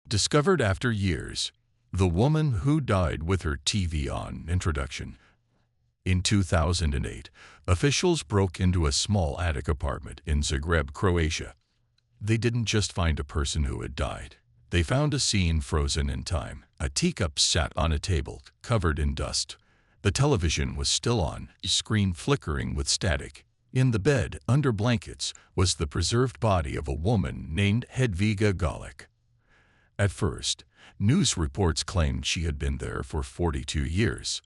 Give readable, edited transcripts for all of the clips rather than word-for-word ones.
Discovered after years. The Woman Who Died with Her TV On. Introduction. In 2008, officials broke into a small attic apartment in Zagreb, Croatia. They didn't just find a person who had died. They found a scene frozen in time. A teacup sat on a table, covered in dust. The television was still on, screen flickering with static. In the bed, under blankets, was the preserved body of a woman named Hedviga Golic. At first, news reports claimed she had been there for 42 years.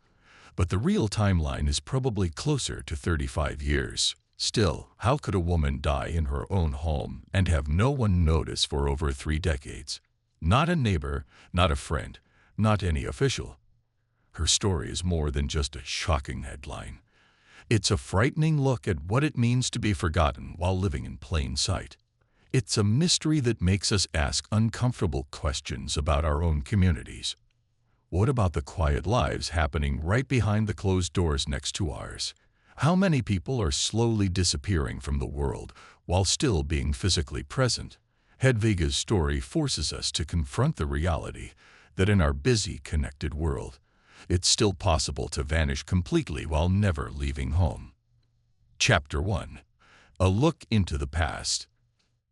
But the real timeline is probably closer to 35 years. Still, how could a woman die in her own home and have no one notice for over 3 decades? Not a neighbor, not a friend, not any official. Her story is more than just a shocking headline. It's a frightening look at what it means to be forgotten while living in plain sight. It's a mystery that makes us ask uncomfortable questions about our own communities. What about the quiet lives happening right behind the closed doors next to ours? How many people are slowly disappearing from the world while still being physically present? Hedviga's story forces us to confront the reality that in our busy, connected world, it's still possible to vanish completely while never leaving home. Chapter 1. A Look into the Past.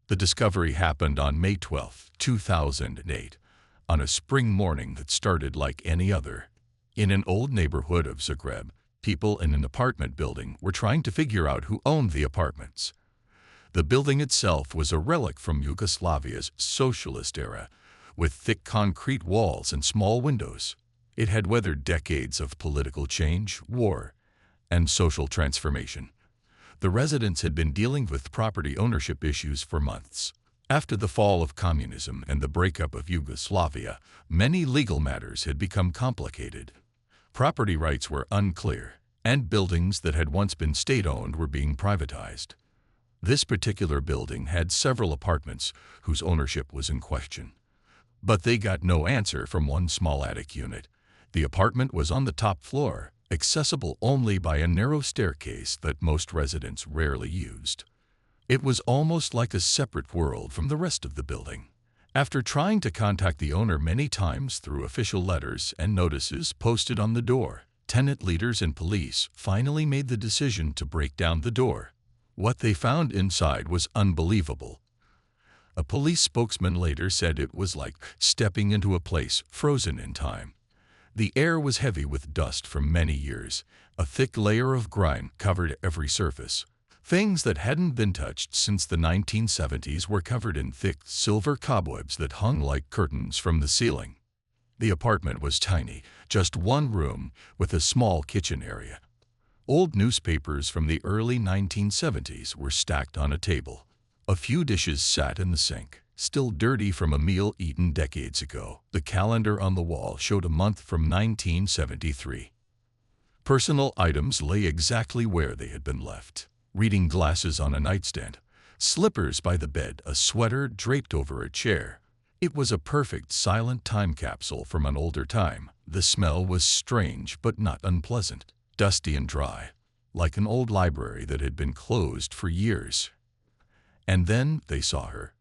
The discovery happened on May 12, 2008, on a spring morning that started like any other. In an old neighborhood of Zagreb, people in an apartment building were trying to figure out who owned the apartments. The building itself was a relic from Yugoslavia's socialist era, with thick concrete walls and small windows. It had weathered decades of political change, war, and social transformation. The residents had been dealing with property ownership issues for months. After the fall of communism and the breakup of Yugoslavia, many legal matters had become complicated. Property rights were unclear, and buildings that had once been state-owned were being privatized. This particular building had several apartments whose ownership was in question. But they got no answer from one small attic unit. The apartment was on the top floor, accessible only by a narrow staircase that most residents rarely used. It was almost like a separate world from the rest of the building. After trying to contact the owner many times through official letters and notices posted on the door, tenant leaders and police finally made the decision to break down the door. What they found inside was unbelievable. A police spokesman later said it was like stepping into a place frozen in time. The air was heavy with dust from many years. A thick layer of grime covered every surface. Things that hadn't been touched since the 1970s were covered in thick silver cobwebs that hung like curtains from the ceiling. The apartment was tiny, just one room with a small kitchen area. Old newspapers from the early 1970s were stacked on a table. A few dishes sat in the sink, still dirty from a meal eaten decades ago. The calendar on the wall showed a month from 1973. Personal items lay exactly where they had been left. Reading glasses on a nightstand, slippers by the bed, a sweater draped over a chair. It was a perfect silent time capsule from an older time. The smell was strange but not unpleasant, dusty and dry, like an old library that had been closed for years. And then they saw her.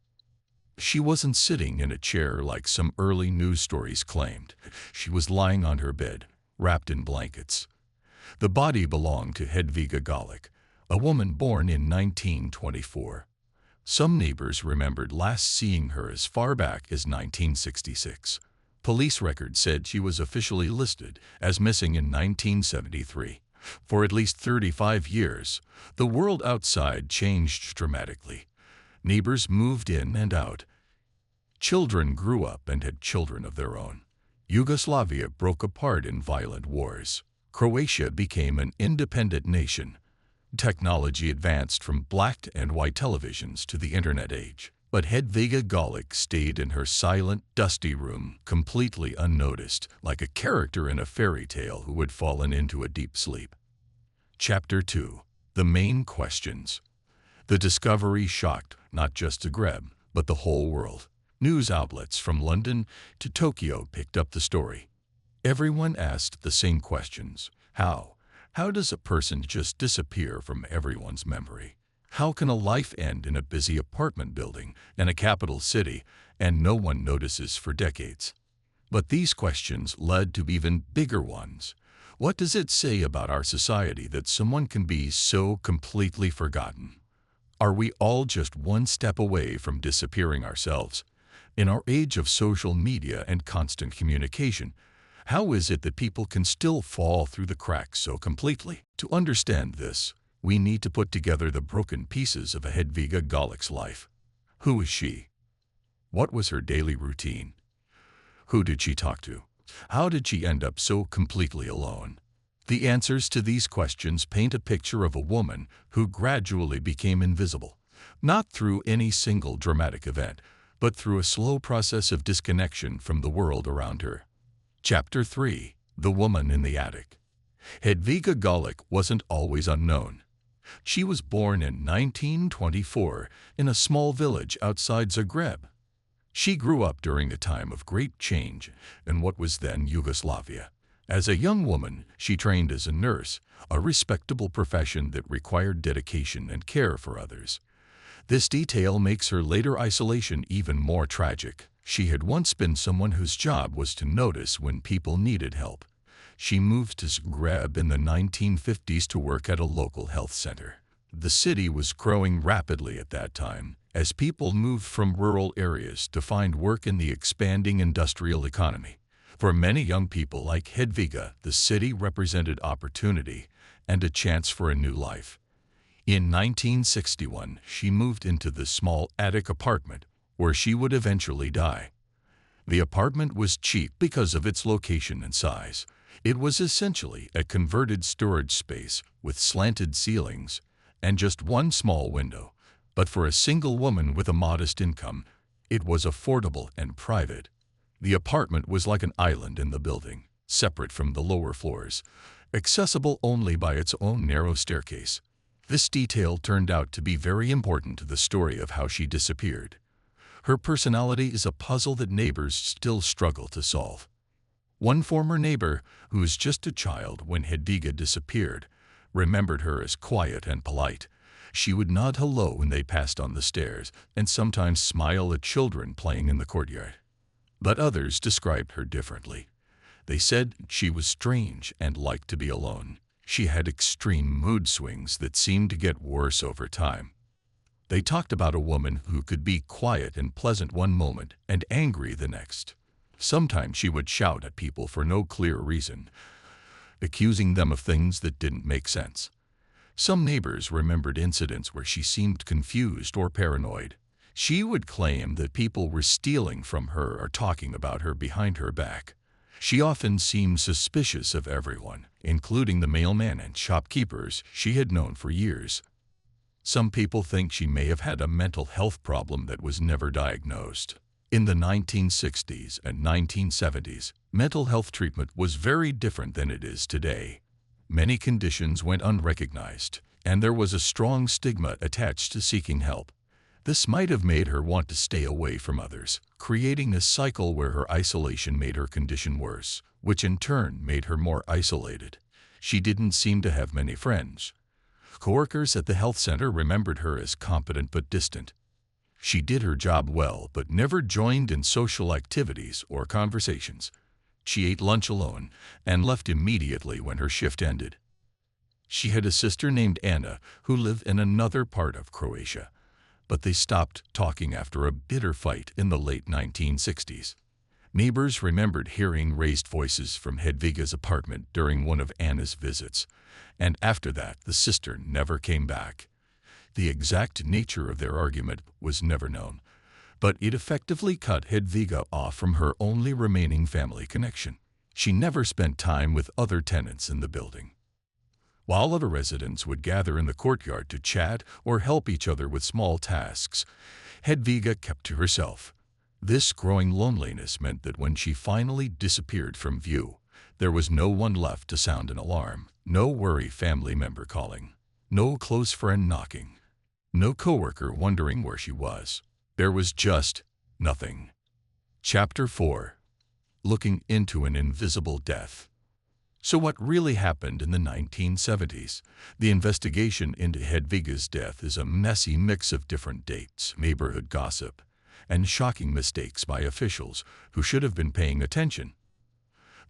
She wasn't sitting in a chair like some early news stories claimed. She was lying on her bed, wrapped in blankets. The body belonged to Hedviga Golic, a woman born in 1924. Some neighbors remembered last seeing her as far back as 1966. Police records said she was officially listed as missing in 1973. For at least 35 years, the world outside changed dramatically. Neighbors moved in and out. Children grew up and had children of their own. Yugoslavia broke apart in violent wars. Croatia became an independent nation. Technology advanced from black and white televisions to the internet age. But Hedviga Golic stayed in her silent, dusty room, completely unnoticed, like a character in a fairy tale who had fallen into a deep sleep. Chapter 2. The Main Questions. The discovery shocked not just Zagreb, but the whole world. News outlets from London to Tokyo picked up the story. Everyone asked the same questions. How? How does a person just disappear from everyone's memory? How can a life end in a busy apartment building in a capital city and no one notices for decades? But these questions led to even bigger ones. What does it say about our society that someone can be so completely forgotten? Are we all just one step away from disappearing ourselves? In our age of social media and constant communication, how is it that people can still fall through the cracks so completely? To understand this, we need to put together the broken pieces of a Hedviga Galic's life. Who is she? What was her daily routine? Who did she talk to? How did she end up so completely alone? The answers to these questions paint a picture of a woman who gradually became invisible, not through any single dramatic event, but through a slow process of disconnection from the world around her. Chapter 3: The Woman in the Attic. Hedviga Galic wasn't always unknown. She was born in 1924 in a small village outside Zagreb. She grew up during a time of great change in what was then Yugoslavia. As a young woman, she trained as a nurse, a respectable profession that required dedication and care for others. This detail makes her later isolation even more tragic. She had once been someone whose job was to notice when people needed help. She moved to Zagreb in the 1950s to work at a local health center. The city was growing rapidly at that time, as people moved from rural areas to find work in the expanding industrial economy. For many young people like Hedviga, the city represented opportunity and a chance for a new life. In 1961, she moved into the small attic apartment where she would eventually die. The apartment was cheap because of its location and size. It was essentially a converted storage space with slanted ceilings and just one small window. But for a single woman with a modest income, it was affordable and private. The apartment was like an island in the building, separate from the lower floors, accessible only by its own narrow staircase. This detail turned out to be very important to the story of how she disappeared. Her personality is a puzzle that neighbors still struggle to solve. One former neighbor, who was just a child when Hedviga disappeared, remembered her as quiet and polite. She would nod hello when they passed on the stairs and sometimes smile at children playing in the courtyard. But others described her differently. They said she was strange and liked to be alone. She had extreme mood swings that seemed to get worse over time. They talked about a woman who could be quiet and pleasant one moment and angry the next. Sometimes she would shout at people for no clear reason, accusing them of things that didn't make sense. Some neighbors remembered incidents where she seemed confused or paranoid. She would claim that people were stealing from her or talking about her behind her back. She often seemed suspicious of everyone, including the mailman and shopkeepers she had known for years. Some people think she may have had a mental health problem that was never diagnosed. In the 1960s and 1970s, mental health treatment was very different than it is today. Many conditions went unrecognized, and there was a strong stigma attached to seeking help. This might have made her want to stay away from others, creating a cycle where her isolation made her condition worse, which in turn made her more isolated. She didn't seem to have many friends. Coworkers at the health center remembered her as competent but distant. She did her job well but never joined in social activities or conversations. She ate lunch alone and left immediately when her shift ended. She had a sister named Anna who lived in another part of Croatia, but they stopped talking after a bitter fight in the late 1960s. Neighbors remembered hearing raised voices from Hedviga's apartment during one of Anna's visits, and after that the sister never came back. The exact nature of their argument was never known, but it effectively cut Hedviga off from her only remaining family connection. She never spent time with other tenants in the building. While other residents would gather in the courtyard to chat or help each other with small tasks, Hedviga kept to herself. This growing loneliness meant that when she finally disappeared from view, there was no one left to sound an alarm, no worry family member calling, no close friend knocking, no coworker wondering where she was. There was just nothing. Chapter 4: Looking into an Invisible Death. So what really happened in the 1970s? The investigation into Hedviga's death is a messy mix of different dates, neighborhood gossip, and shocking mistakes by officials who should have been paying attention.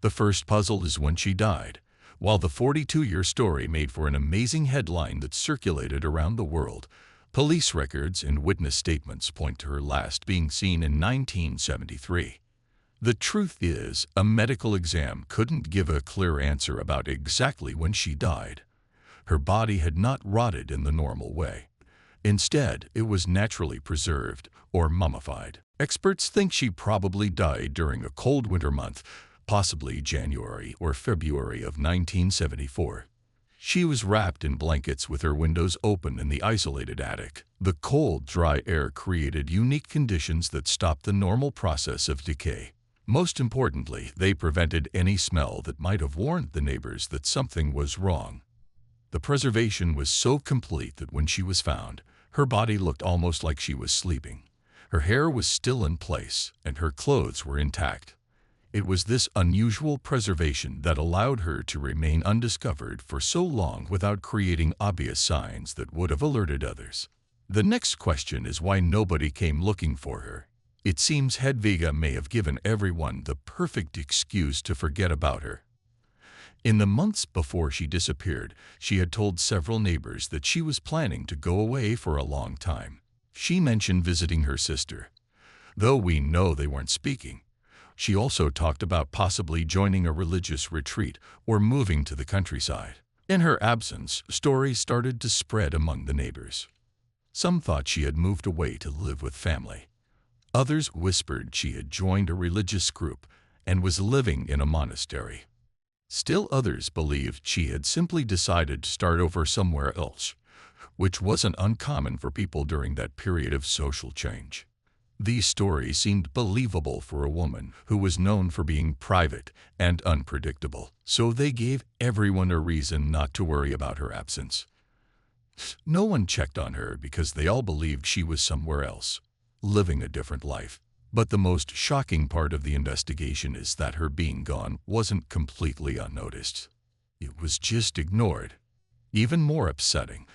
The first puzzle is when she died. While the 42-year story made for an amazing headline that circulated around the world, police records and witness statements point to her last being seen in 1973. The truth is, a medical exam couldn't give a clear answer about exactly when she died. Her body had not rotted in the normal way. Instead, it was naturally preserved or mummified. Experts think she probably died during a cold winter month, possibly January or February of 1974. She was wrapped in blankets with her windows open in the isolated attic. The cold, dry air created unique conditions that stopped the normal process of decay. Most importantly, they prevented any smell that might have warned the neighbors that something was wrong. The preservation was so complete that when she was found, her body looked almost like she was sleeping. Her hair was still in place, and her clothes were intact. It was this unusual preservation that allowed her to remain undiscovered for so long without creating obvious signs that would have alerted others. The next question is why nobody came looking for her. It seems Hedviga may have given everyone the perfect excuse to forget about her. In the months before she disappeared, she had told several neighbors that she was planning to go away for a long time. She mentioned visiting her sister. Though we know they weren't speaking, she also talked about possibly joining a religious retreat or moving to the countryside. In her absence, stories started to spread among the neighbors. Some thought she had moved away to live with family. Others whispered she had joined a religious group and was living in a monastery. Still others believed she had simply decided to start over somewhere else, which wasn't uncommon for people during that period of social change. These stories seemed believable for a woman who was known for being private and unpredictable, so they gave everyone a reason not to worry about her absence. No one checked on her because they all believed she was somewhere else, living a different life. But the most shocking part of the investigation is that her being gone wasn't completely unnoticed. It was just ignored. Even more upsetting,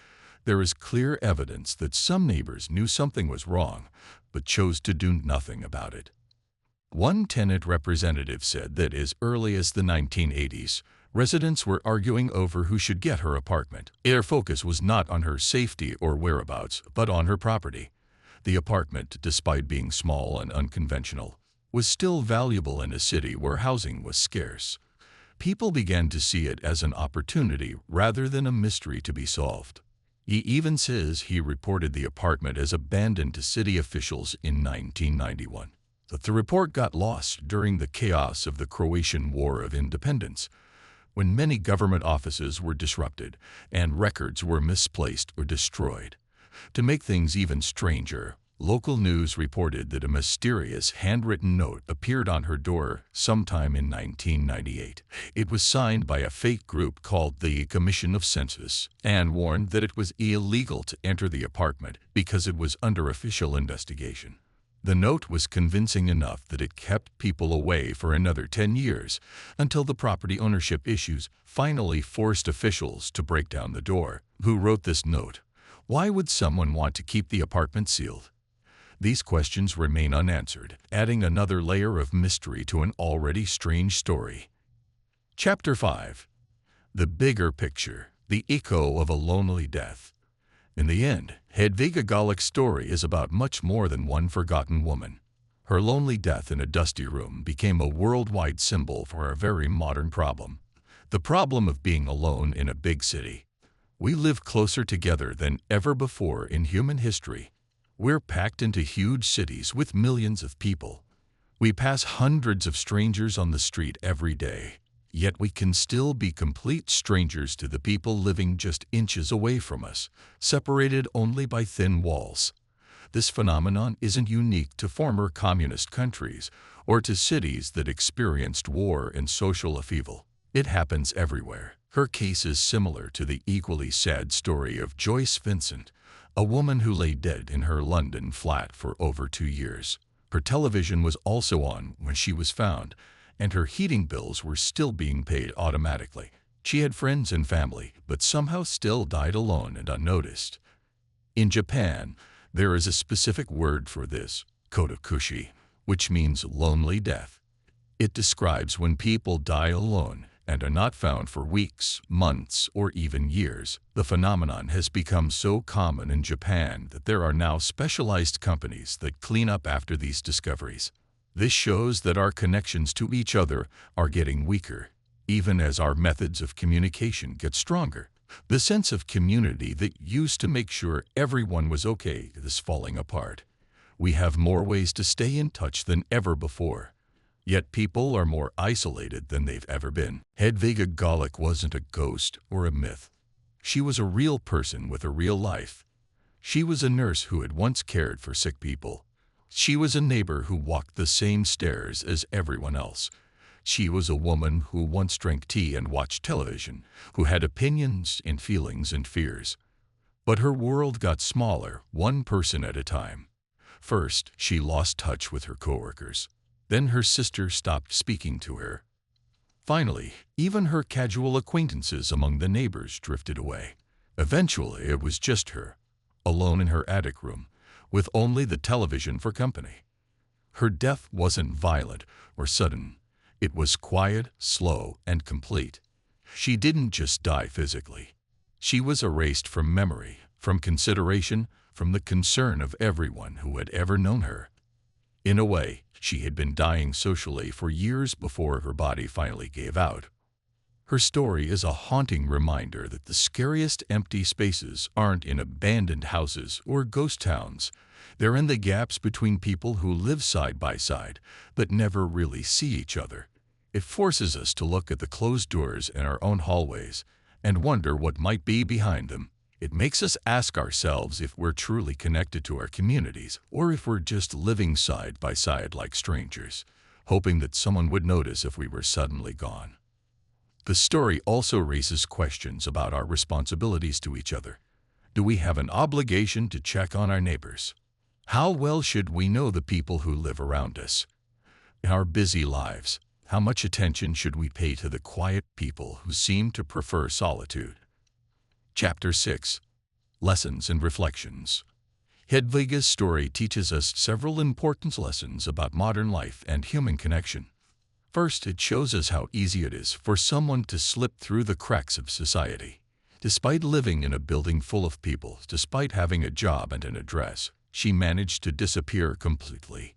there is clear evidence that some neighbors knew something was wrong, but chose to do nothing about it. One tenant representative said that as early as the 1980s, residents were arguing over who should get her apartment. Their focus was not on her safety or whereabouts, but on her property. The apartment, despite being small and unconventional, was still valuable in a city where housing was scarce. People began to see it as an opportunity rather than a mystery to be solved. He even says he reported the apartment as abandoned to city officials in 1991. But the report got lost during the chaos of the Croatian War of Independence, when many government offices were disrupted and records were misplaced or destroyed. To make things even stranger, local news reported that a mysterious handwritten note appeared on her door sometime in 1998. It was signed by a fake group called the Commission of Census and warned that it was illegal to enter the apartment because it was under official investigation. The note was convincing enough that it kept people away for another 10 years until the property ownership issues finally forced officials to break down the door. Who wrote this note? Why would someone want to keep the apartment sealed? These questions remain unanswered, adding another layer of mystery to an already strange story. Chapter 5. The Bigger Picture, the Echo of a Lonely Death. In the end, Hedviga Galik's story is about much more than one forgotten woman. Her lonely death in a dusty room became a worldwide symbol for a very modern problem: the problem of being alone in a big city. We live closer together than ever before in human history. We're packed into huge cities with millions of people. We pass hundreds of strangers on the street every day, yet we can still be complete strangers to the people living just inches away from us, separated only by thin walls. This phenomenon isn't unique to former communist countries or to cities that experienced war and social upheaval. It happens everywhere. Her case is similar to the equally sad story of Joyce Vincent, a woman who lay dead in her London flat for over 2 years. Her television was also on when she was found, and her heating bills were still being paid automatically. She had friends and family, but somehow still died alone and unnoticed. In Japan, there is a specific word for this, kotokushi, which means lonely death. It describes when people die alone and are not found for weeks, months, or even years. The phenomenon has become so common in Japan that there are now specialized companies that clean up after these discoveries. This shows that our connections to each other are getting weaker, even as our methods of communication get stronger. The sense of community that used to make sure everyone was okay is falling apart. We have more ways to stay in touch than ever before. Yet people are more isolated than they've ever been. Hedviga Golic wasn't a ghost or a myth. She was a real person with a real life. She was a nurse who had once cared for sick people. She was a neighbor who walked the same stairs as everyone else. She was a woman who once drank tea and watched television, who had opinions and feelings and fears. But her world got smaller, one person at a time. First, she lost touch with her coworkers. Then her sister stopped speaking to her. Finally, even her casual acquaintances among the neighbors drifted away. Eventually, it was just her, alone in her attic room, with only the television for company. Her death wasn't violent or sudden. It was quiet, slow, and complete. She didn't just die physically. She was erased from memory, from consideration, from the concern of everyone who had ever known her. In a way, she had been dying socially for years before her body finally gave out. Her story is a haunting reminder that the scariest empty spaces aren't in abandoned houses or ghost towns. They're in the gaps between people who live side by side but never really see each other. It forces us to look at the closed doors in our own hallways and wonder what might be behind them. It makes us ask ourselves if we're truly connected to our communities or if we're just living side by side like strangers, hoping that someone would notice if we were suddenly gone. The story also raises questions about our responsibilities to each other. Do we have an obligation to check on our neighbors? How well should we know the people who live around us? In our busy lives, how much attention should we pay to the quiet people who seem to prefer solitude? Chapter 6. Lessons and Reflections. Hedviga's story teaches us several important lessons about modern life and human connection. First, it shows us how easy it is for someone to slip through the cracks of society. Despite living in a building full of people, despite having a job and an address, she managed to disappear completely.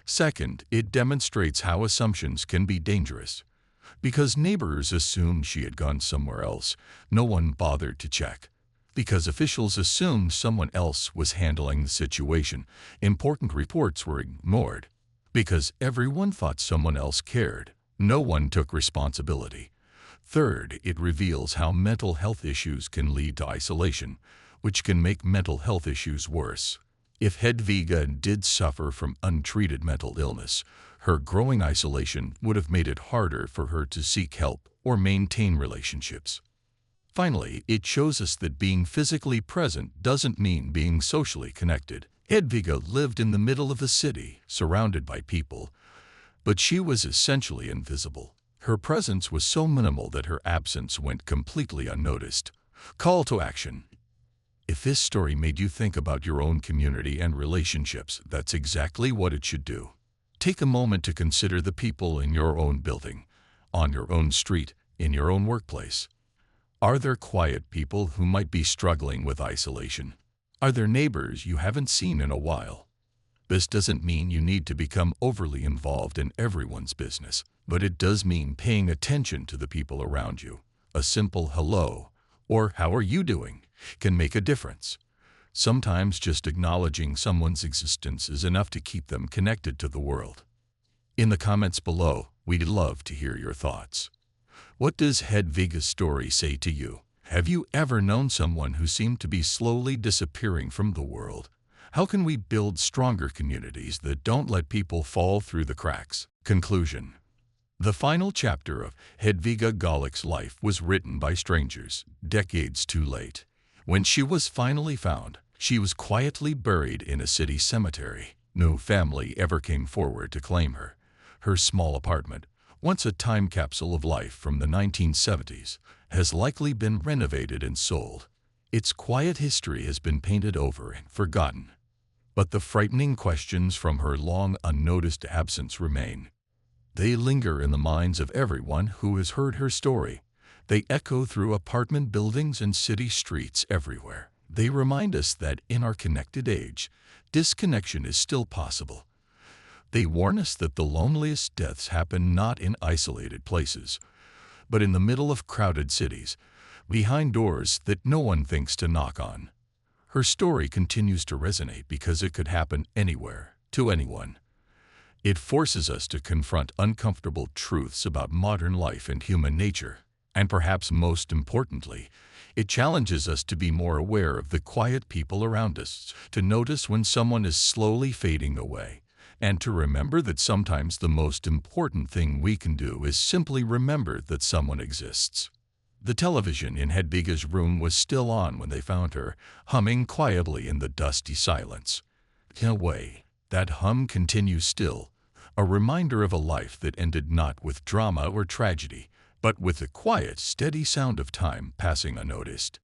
Second, it demonstrates how assumptions can be dangerous. Because neighbors assumed she had gone somewhere else, no one bothered to check. Because officials assumed someone else was handling the situation, important reports were ignored. Because everyone thought someone else cared, no one took responsibility. Third, it reveals how mental health issues can lead to isolation, which can make mental health issues worse. If Hedviga did suffer from untreated mental illness, her growing isolation would have made it harder for her to seek help or maintain relationships. Finally, it shows us that being physically present doesn't mean being socially connected. Hedviga lived in the middle of the city, surrounded by people, but she was essentially invisible. Her presence was so minimal that her absence went completely unnoticed. Call to action. If this story made you think about your own community and relationships, that's exactly what it should do. Take a moment to consider the people in your own building, on your own street, in your own workplace. Are there quiet people who might be struggling with isolation? Are there neighbors you haven't seen in a while? This doesn't mean you need to become overly involved in everyone's business, but it does mean paying attention to the people around you. A simple hello, or how are you doing, can make a difference. Sometimes just acknowledging someone's existence is enough to keep them connected to the world. In the comments below, we'd love to hear your thoughts. What does Hedviga's story say to you? Have you ever known someone who seemed to be slowly disappearing from the world? How can we build stronger communities that don't let people fall through the cracks? Conclusion. The final chapter of Hedviga Golic's life was written by strangers, decades too late. When she was finally found, she was quietly buried in a city cemetery. No family ever came forward to claim her. Her small apartment, once a time capsule of life from the 1970s, has likely been renovated and sold. Its quiet history has been painted over and forgotten. But the frightening questions from her long unnoticed absence remain. They linger in the minds of everyone who has heard her story. They echo through apartment buildings and city streets everywhere. They remind us that in our connected age, disconnection is still possible. They warn us that the loneliest deaths happen not in isolated places, but in the middle of crowded cities, behind doors that no one thinks to knock on. Her story continues to resonate because it could happen anywhere, to anyone. It forces us to confront uncomfortable truths about modern life and human nature. And perhaps most importantly, it challenges us to be more aware of the quiet people around us, to notice when someone is slowly fading away, and to remember that sometimes the most important thing we can do is simply remember that someone exists. The television in Hedviga's room was still on when they found her, humming quietly in the dusty silence. In a way, that hum continues still, a reminder of a life that ended not with drama or tragedy, but with the quiet, steady sound of time passing unnoticed.